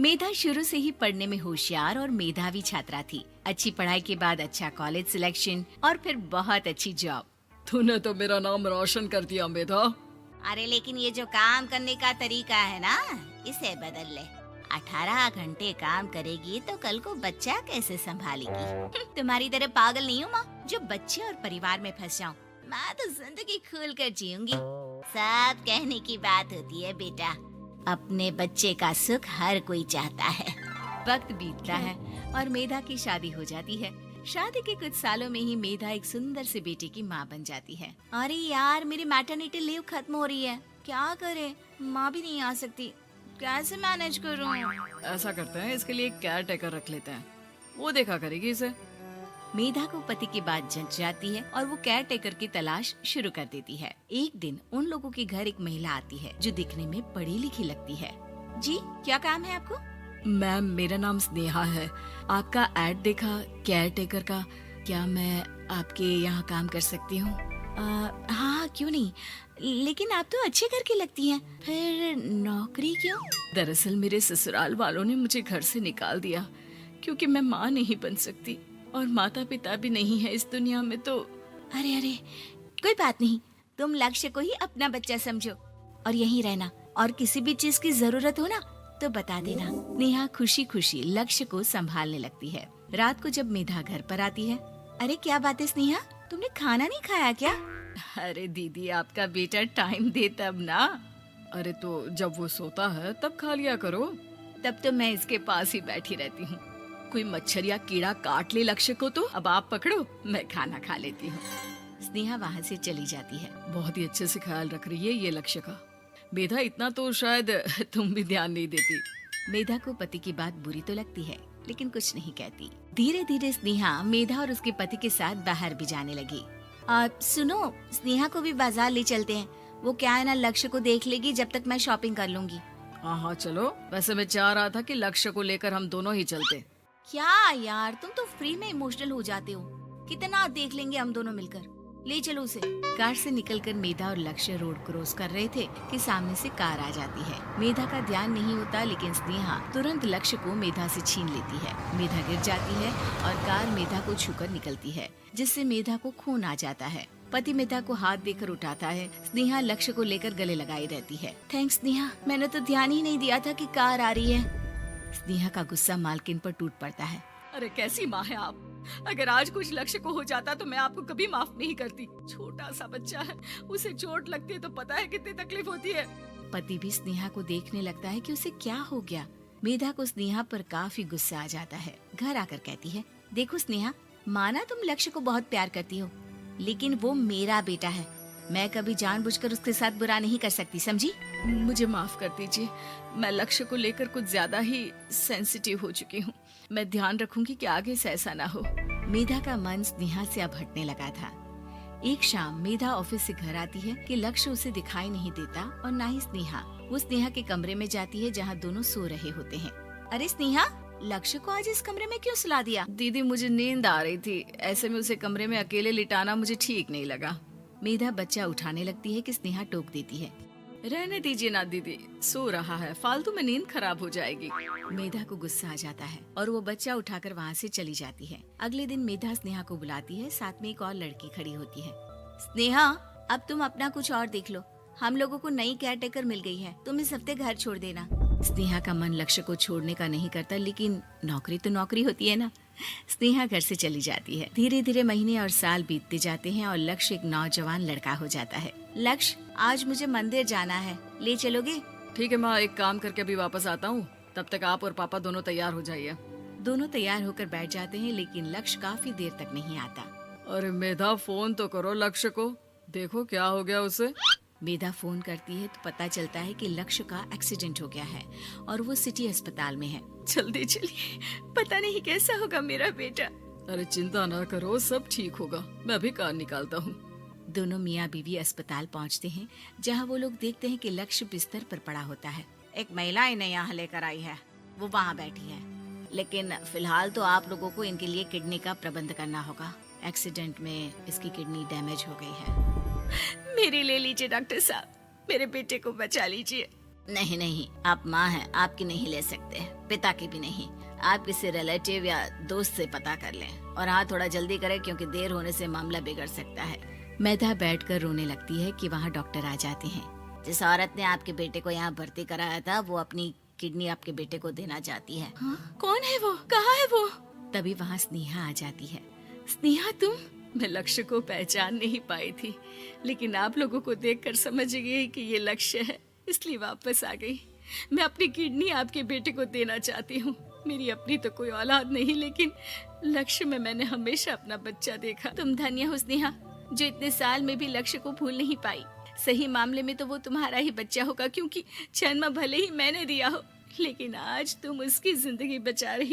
मेधा शुरू से ही पढ़ने में होशियार और मेधावी छात्रा थी। अच्छी पढ़ाई के बाद अच्छा कॉलेज सिलेक्शन और फिर बहुत अच्छी जॉब। तूने तो मेरा नाम रोशन कर दिया मेधा। अरे लेकिन ये जो काम करने का तरीका है ना, इसे बदल ले। 18 घंटे काम करेगी तो कल को बच्चा कैसे संभालेगी? तुम्हारी तरह पागल नहीं हूँ माँ, जो बच्चे और परिवार में फंस जाऊँ। मैं तो जिंदगी खुल कर जीऊंगी। सब कहने की बात होती है बेटा, अपने बच्चे का सुख हर कोई चाहता है। वक्त बीतता है और मेधा की शादी हो जाती है। शादी के कुछ सालों में ही मेधा एक सुंदर से बेटे की माँ बन जाती है। अरे यार, मेरी मैटरनिटी लीव खत्म हो रही है, क्या करे? माँ भी नहीं आ सकती, कैसे मैनेज करूँ? ऐसा करते हैं, इसके लिए एक केयर टेकर रख लेते हैं, वो देखा करेगी इसे। मेधा को पति की बात जंच जाती है और वो केयर टेकर की तलाश शुरू कर देती है। एक दिन उन लोगों के घर एक महिला आती है जो दिखने में पढ़ी लिखी लगती है। जी, क्या काम है आपको? मैम, मेरा नाम स्नेहा है। आपका एड देखा केयर टेकर का, क्या मैं आपके यहाँ काम कर सकती हूँ? हाँ, क्यों नहीं, लेकिन आप तो अच्छे घर की लगती हैं, फिर नौकरी क्यों? दरअसल मेरे ससुराल वालों ने मुझे घर से निकाल दिया क्योंकि मैं माँ नहीं बन सकती और माता पिता भी नहीं है इस दुनिया में। तो अरे अरे, कोई बात नहीं, तुम लक्ष्य को ही अपना बच्चा समझो और यहीं रहना, और किसी भी चीज की जरूरत हो ना तो बता देना। नेहा खुशी खुशी लक्ष्य को संभालने लगती है। रात को जब मेधा घर पर आती है, अरे क्या बात है स्नेहा, तुमने खाना नहीं खाया क्या? अरे दीदी, आपका बेटा टाइम दे तब ना। अरे तो जब वो सोता है तब खा लिया करो। तब तो मैं इसके पास ही बैठी रहती हूँ। कोई मच्छर या कीड़ा काट ले लक्ष्य को तो अब आप पकड़ो, मैं खाना खा लेती हूँ। स्नेहा वहाँ से चली जाती है। बहुत ही अच्छे से ख्याल रख रही है ये लक्ष्य का। मेधा, इतना तो शायद तुम भी ध्यान नहीं देती। मेधा को पति की बात बुरी तो लगती है, लेकिन कुछ नहीं कहती। धीरे धीरे स्नेहा मेधा और उसके पति के साथ बाहर भी जाने लगी। सुनो, स्नेहा को भी बाजार ले चलते हैं, वो क्या है ना, लक्ष्य को देख लेगी जब तक मैं शॉपिंग कर लूंगी। हाँ चलो, वैसे मैं चाह रहा था कि लक्ष्य को लेकर हम दोनों ही चलते। क्या यार, तुम तो फ्री में इमोशनल हो जाते हो, कितना देख लेंगे हम दोनों मिलकर, ले चलो उसे। कार से निकलकर मेधा और लक्ष्य रोड क्रॉस कर रहे थे कि सामने से कार आ जाती है। मेधा का ध्यान नहीं होता, लेकिन स्नेहा तुरंत लक्ष्य को मेधा से छीन लेती है। मेधा गिर जाती है और कार मेधा को छूकर निकलती है, जिससे मेधा को खून आ जाता है। पति मेधा को हाथ देकर उठाता है। स्नेहा लक्ष्य को लेकर गले लगाई रहती है। थैंक्स स्नेहा, मैंने तो ध्यान ही नहीं दिया था कि कार आ रही है। स्नेहा का गुस्सा मालकिन पर टूट पड़ता है। अरे कैसी माँ है आप, अगर आज कुछ लक्ष्य को हो जाता तो मैं आपको कभी माफ नहीं करती। छोटा सा बच्चा है, उसे चोट लगती है तो पता है कितनी तकलीफ होती है। पति भी स्नेहा को देखने लगता है कि उसे क्या हो गया। मेधा को स्नेहा पर काफी गुस्सा आ जाता है। घर आकर कहती है, देखो स्नेहा, माना तुम लक्ष्य को बहुत प्यार करती हो, लेकिन वो मेरा बेटा है, मैं कभी जानबूझकर उसके साथ बुरा नहीं कर सकती, समझी? मुझे माफ कर दीजिए, मैं लक्ष्य को लेकर कुछ ज्यादा ही सेंसिटिव हो चुकी हूँ। मैं ध्यान रखूंगी कि आगे से ऐसा ना हो। मेधा का मन स्नेहा से अब हटने लगा था। एक शाम मेधा ऑफिस से घर आती है कि लक्ष्य उसे दिखाई नहीं देता और ना ही स्नेहा। वो स्नेहा के कमरे में जाती है जहाँ दोनों सो रहे होते हैं। अरे स्नेहा, लक्ष्य को आज इस कमरे में क्यों सुला दिया? दीदी, मुझे नींद आ रही थी, ऐसे में उसे कमरे में अकेले लिटाना मुझे ठीक नहीं लगा। मेधा बच्चा उठाने लगती है कि स्नेहा टोक देती है। रहने दीजिए ना दीदी, सो रहा है, फालतू में नींद खराब हो जाएगी। मेधा को गुस्सा आ जाता है और वो बच्चा उठाकर वहाँ से चली जाती है। अगले दिन मेधा स्नेहा को बुलाती है, साथ में एक और लड़की खड़ी होती है। स्नेहा, अब तुम अपना कुछ और देख लो, हम लोगों को नई केयर टेकर मिल गई है, तुम इस हफ्ते घर छोड़ देना। स्नेहा का मन लक्ष्य को छोड़ने का नहीं करता, लेकिन नौकरी तो नौकरी होती है ना। स्नेहा घर से चली जाती है। धीरे धीरे महीने और साल बीतते जाते हैं और लक्ष्य एक नौजवान लड़का हो जाता है। लक्ष्य, आज मुझे मंदिर जाना है, ले चलोगे? ठीक है माँ, एक काम करके अभी वापस आता हूँ, तब तक आप और पापा दोनों तैयार हो जाइए। दोनों तैयार होकर बैठ जाते हैं, लेकिन लक्ष्य काफी देर तक नहीं आता। अरे मेधा, फोन तो करो लक्ष्य को, देखो क्या हो गया उसे। मेधा फोन करती है तो पता चलता है कि लक्ष्य का एक्सीडेंट हो गया है और वो सिटी अस्पताल में है। जल्दी चलिए, पता नहीं कैसा होगा मेरा बेटा। अरे चिंता ना करो, सब ठीक होगा, मैं अभी कार निकालता हूँ। दोनों मियाँ बीवी अस्पताल पहुँचते हैं, जहाँ वो लोग देखते हैं कि लक्ष्य बिस्तर पर पड़ा होता है। एक महिला इन्हें यहाँ लेकर आई है, वो वहाँ बैठी है, लेकिन फिलहाल तो आप लोगों को इनके लिए किडनी का प्रबंध करना होगा। एक्सीडेंट में इसकी किडनी डैमेज हो गई है। मेरी ले लीजिए डॉक्टर साहब, मेरे बेटे को बचा लीजिए। नहीं नहीं, आप माँ हैं, आपकी नहीं ले सकते, पिता की भी नहीं। आप किसी रिलेटिव या दोस्त से पता कर लें और हाँ थोड़ा जल्दी करें क्योंकि देर होने से मामला बिगड़ सकता है। मेधा बैठकर रोने लगती है कि वहाँ डॉक्टर आ जाते हैं। जिस औरत ने आपके बेटे को यहाँ भर्ती कराया था वो अपनी किडनी आपके बेटे को देना चाहती है। हाँ? कौन है वो? कहाँ है वो? तभी वहाँ स्नेहा आ जाती है। स्नेहा तुम? मैं लक्ष्य को पहचान नहीं पाई थी, लेकिन आप लोगों को देखकर समझ गई कि ये लक्ष्य है, इसलिए वापस आ गई। मैं अपनी किडनी आपके बेटे को देना चाहती हूँ। मेरी अपनी तो कोई औलाद नहीं, लेकिन लक्ष्य में मैंने हमेशा अपना बच्चा देखा। तुम धन्य हो स्नेहा, जो इतने साल में भी लक्ष्य को भूल नहीं पाई। सही मामले में तो वो तुम्हारा ही बच्चा होगा, क्योंकि जन्म भले ही मैंने दिया हो, लेकिन आज तुम उसकी जिंदगी बचा रही